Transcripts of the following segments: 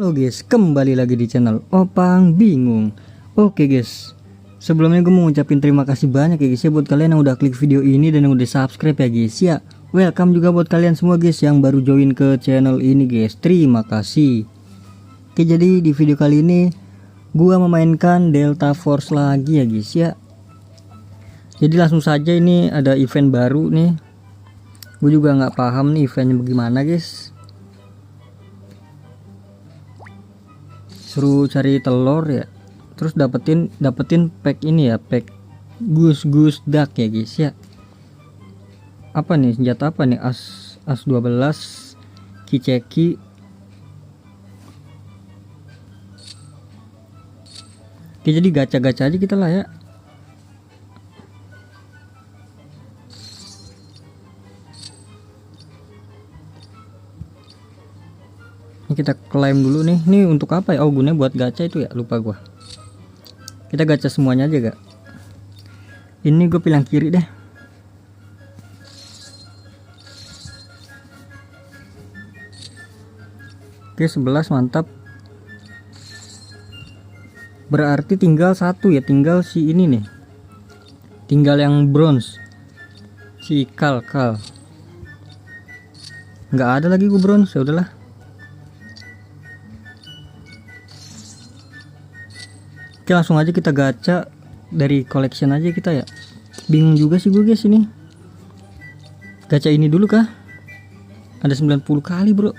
Halo guys, kembali lagi di channel Opang Bingung. Oke guys, sebelumnya gue mau ngucapin terima kasih banyak ya guys ya buat kalian yang udah klik video ini dan yang udah subscribe ya guys ya. Welcome juga buat kalian semua guys yang baru join ke channel ini guys. Terima kasih. Oke, jadi di video kali ini gua memainkan Delta Force lagi ya guys ya. Jadi langsung saja, ini ada event baru nih. Gue juga nggak paham nih eventnya bagaimana guys. Suruh cari telur ya, terus dapetin pack ini ya, pack Goose Duck ya guys ya. Apa nih, senjata apa nih? As 12 Kiceki. Oke, jadi gacha-gacha aja kita lah ya. Ini kita klaim dulu nih. Ini untuk apa ya? Oh, gunanya buat gacha itu ya, lupa gua. Kita gacha semuanya aja gak? Ini gue pilih yang kiri deh. Oke, 11 mantap. Berarti tinggal satu ya, tinggal si ini nih. Tinggal yang bronze. Si Kal. Nggak ada lagi gue bronze, ya udahlah. Oke, langsung aja kita gacha dari collection aja kita ya. Bingung juga sih gue guys ini. Gacha ini dulu kah? Ada 90 kali, bro.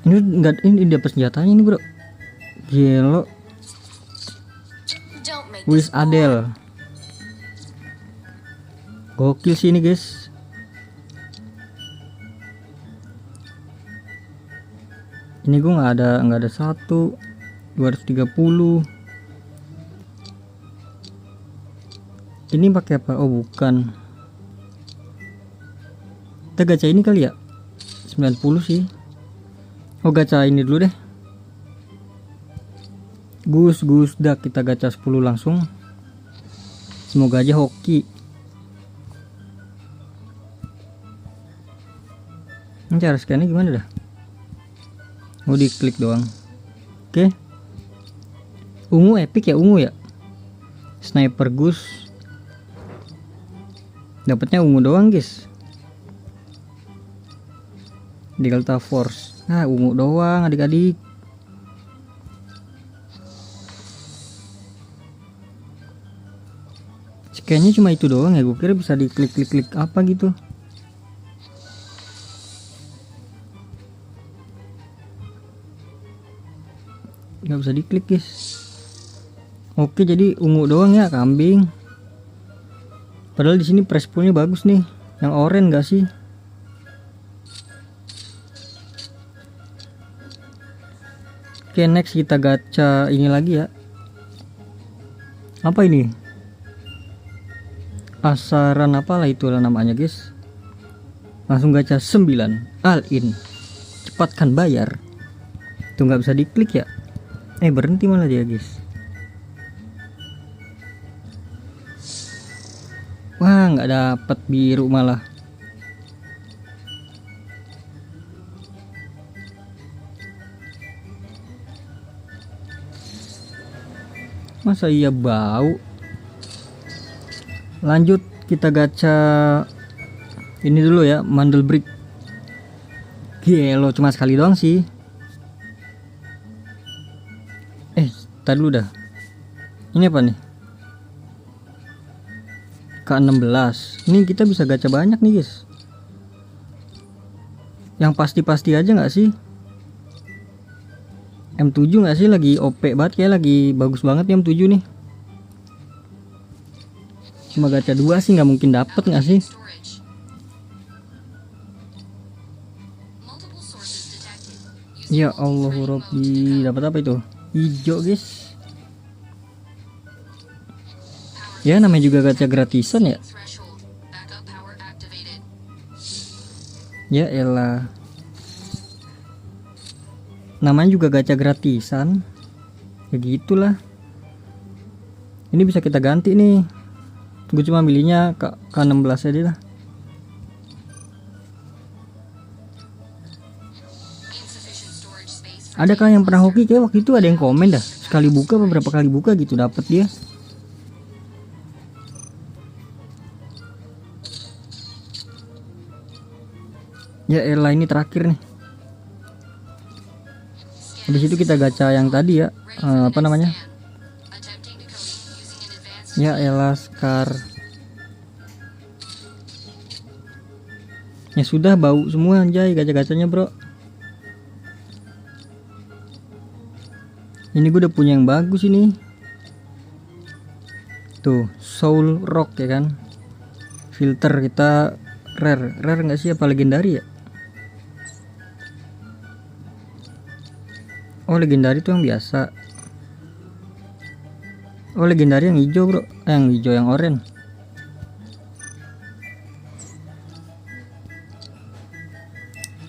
Ini enggak, ini dapat senjatanya ini, bro. Gelo. Wis Adele. Gokil sih ini, guys. Ini gue nggak ada 230. Ini pakai apa? Oh, bukan. Kita gacha ini kali ya. 90 sih. Oh, gacha ini dulu deh. Goose Duck, kita gacha 10 langsung. Semoga aja hoki. Ini cara scan-nya gimana dah? Mau diklik doang. Oke. Ungu epic ya, ungu ya. Sniper Goose. Dapatnya ungu doang, guys. Delta Force. Nah, ungu doang adik-adik. Kayaknya cuma itu doang ya, gue kira bisa diklik apa gitu. Nggak bisa diklik guys. Oke, jadi ungu doang ya, kambing. Padahal di sini press pullnya bagus nih. Yang oranye nggak sih? Oke, next kita gacha ini lagi ya. Apa ini? Pasaran apalah itulah namanya guys. Langsung gacha 9 all in. Cepatkan bayar. Itu nggak bisa diklik ya. Berhenti malah dia guys. Wah, nggak dapet biru malah. Masa iya bau. Lanjut kita gacha ini dulu ya, Mandel Brick. Gelo, cuma sekali doang sih. Tadi dulu dah. Ini apa nih? K16. Ini kita bisa gacha banyak nih guys. Yang pasti-pasti aja nggak sih? M7 nggak sih, lagi OP banget, kayak lagi bagus banget nih M7 nih. Cuma gacha 2 sih, nggak mungkin dapet nggak sih? Ya Allah Robbi, dapat apa itu? Hijau guys. Ya namanya juga gacha gratisan ya. Ya elah. Namanya juga gacha gratisan. Ya gitulah. Ini bisa kita ganti nih. Gue cuma milihnya K16 aja lah. Adakah yang pernah hoki? Kayak waktu itu ada yang komen dah, sekali buka beberapa kali buka gitu dapat dia. Ya elah, ini terakhir nih. Habis itu kita gacha yang tadi ya, apa namanya? Ya elah, Scar. Ya sudah, bau semua anjay gacha-gachanya bro. Ini gue udah punya yang bagus ini. Tuh, Soul Rock ya kan. Filter kita rare nggak sih, apa legendary ya? Oh legendary tuh yang biasa. Oh legendary yang hijau bro, yang hijau, yang oranye.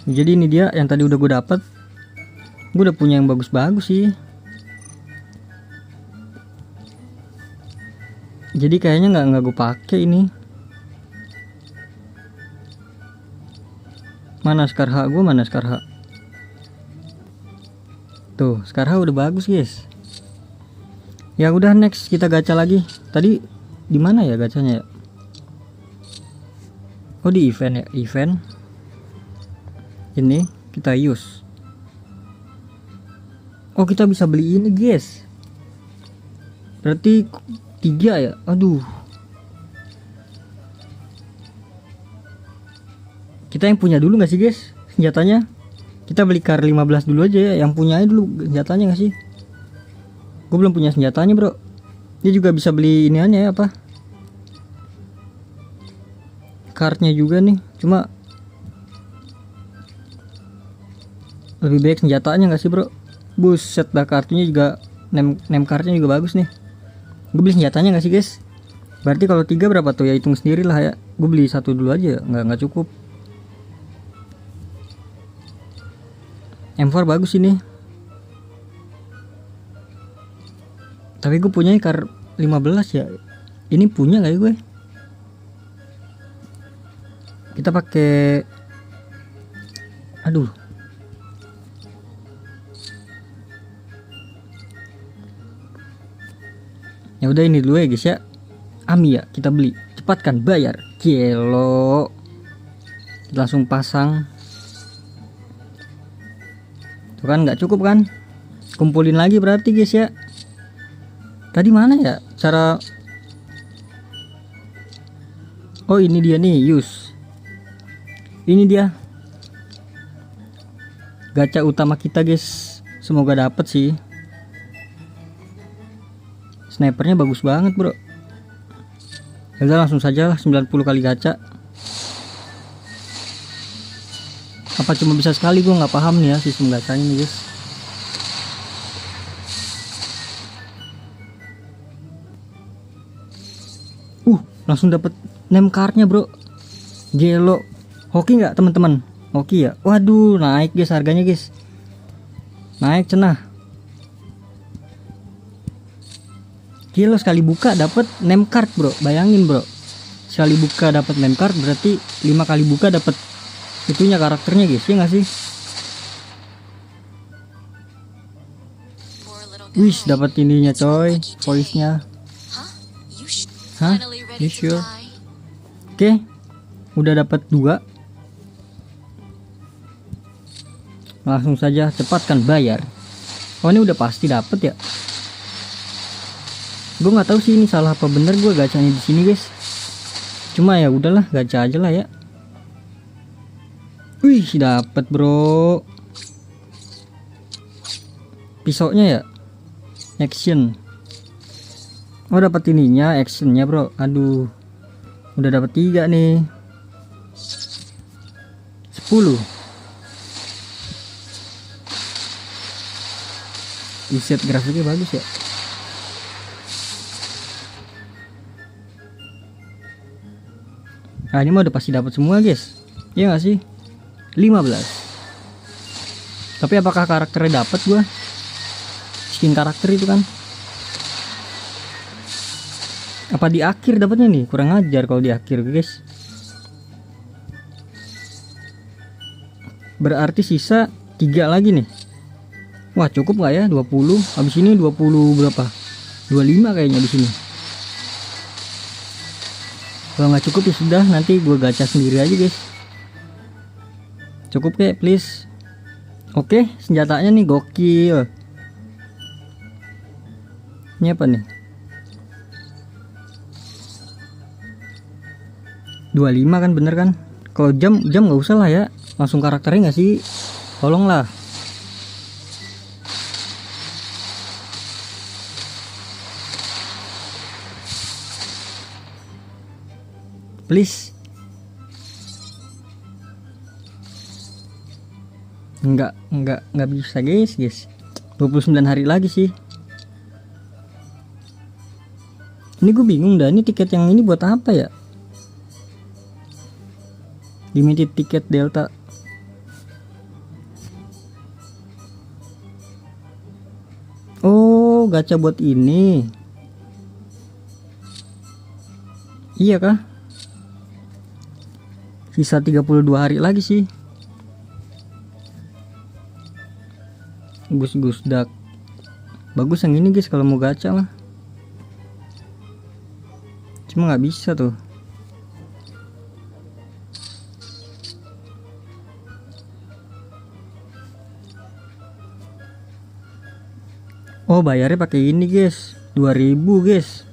Jadi ini dia yang tadi udah gue dapat. Gue udah punya yang bagus-bagus sih. Jadi kayaknya nggak gue pakai ini. Mana Scar H gue, mana Scar H? Tuh, Scar H udah bagus guys. Ya udah, next kita gacha lagi. Tadi di mana ya gacanya ya? Oh di event ya, event. Ini kita use. Oh kita bisa beli ini guys. Berarti 3 ya. Aduh. Kita yang punya dulu nggak sih guys senjatanya? Kita beli kar 15 dulu aja ya. Yang punyanya dulu senjatanya nggak sih? Gue belum punya senjatanya bro. Dia juga bisa beli iniannya ya, apa? Kartnya juga nih. Cuma lebih baik senjatanya nggak sih bro? Buset dah, kartunya juga name kartnya juga bagus nih. Gue beli senjatanya nggak sih guys? Berarti kalau 3 berapa tuh ya, hitung sendiri lah ya. Gue beli 1 dulu aja, nggak cukup. M4 bagus ini. Tapi gue punya kar 15 ya. Ini punya nggak ya gue? Kita pakai. Aduh. Ya udah ini dulu ya guys ya. Ami ya, kita beli. Cepatkan bayar. Kilo. Langsung pasang. Tuh kan nggak cukup kan? Kumpulin lagi berarti guys ya. Tadi mana ya cara? Oh ini dia nih, use. Ini dia gacha utama kita guys. Semoga dapet sih. Snipernya bagus banget bro. Kita langsung saja lah 90 kali gacha. Apa cuma bisa sekali, gue nggak paham nih ya sistem gachanya nih guys. Langsung dapat name cardnya bro. Gelo. Hoki nggak teman-teman? Hoki ya. Waduh, naik guys harganya guys. Naik cenah. Gila, sekali buka dapat name card bro. Bayangin bro, sekali buka dapat name card berarti 5 kali buka dapat itunya, karakternya guys, ya nggak sih? Wih, dapat ininya coy, voice-nya. Hah? You sure? Oke, udah dapat 2. Langsung saja cepatkan bayar. Oh ini udah pasti dapat ya. Gue nggak tahu sih ini salah apa bener gue gacanya di sini guys. Cuma ya udahlah, gacha aja lah ya. Wih, dapat bro. Pisaunya ya. Action. Oh dapat ininya, actionnya bro. Aduh, udah dapat 3 nih. 10. Buset, grafiknya bagus ya. Nah ini mah udah pasti dapat semua guys, ya nggak sih? 15. Tapi apakah karakternya dapat gua? Skin karakter itu kan. Apa di akhir dapatnya nih? Kurang ajar kalau di akhir guys. Berarti sisa 3 lagi nih. Wah cukup nggak ya 20? Habis ini 20 berapa? 25 kayaknya di sini. Kalau nggak cukup ya sudah, nanti gue gacha sendiri aja guys. Cukup kayak please. Oke, senjatanya nih gokil. Ini apa nih? 25 kan bener kan? Kalau jam nggak usah lah ya, langsung karakternya nggak sih? Tolonglah. Please. Nggak bisa guys. 29 hari lagi sih. Ini gue bingung dah, ini tiket yang ini buat apa ya? Limited tiket Delta. Oh, gacha buat ini. Iya kah? Sisa 32 hari lagi sih. Gus dak. Bagus yang ini guys kalau mau gacha mah. Cuma nggak bisa tuh. Oh bayarnya pakai ini guys, 2000 guys.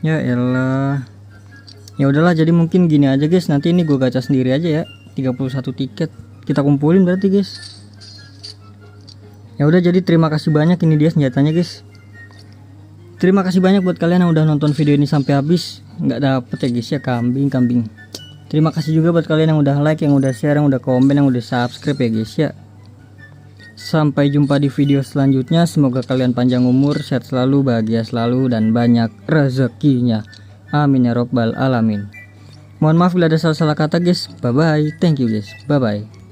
Ya elah. Ya udahlah, jadi mungkin gini aja guys, nanti ini gue gacha sendiri aja ya. 31 tiket kita kumpulin berarti guys. Ya udah, jadi terima kasih banyak, ini dia senjatanya guys. Terima kasih banyak buat kalian yang udah nonton video ini sampai habis. Nggak dapet ya guys ya, kambing. Terima kasih juga buat kalian yang udah like, yang udah share, yang udah komen, yang udah subscribe ya guys ya. Sampai jumpa di video selanjutnya. Semoga kalian panjang umur, sehat selalu, bahagia selalu, dan banyak rezekinya. Amin ya robbal alamin. Mohon maaf bila ada salah-salah kata guys. Bye bye. Thank you guys. Bye bye.